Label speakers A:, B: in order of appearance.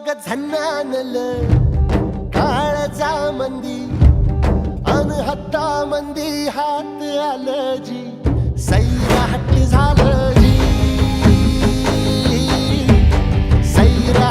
A: ग झन्नानल काळजा मंदी अन हत्ता मंदी हात आलं जी सैरा हट्ट झालं जी सैरा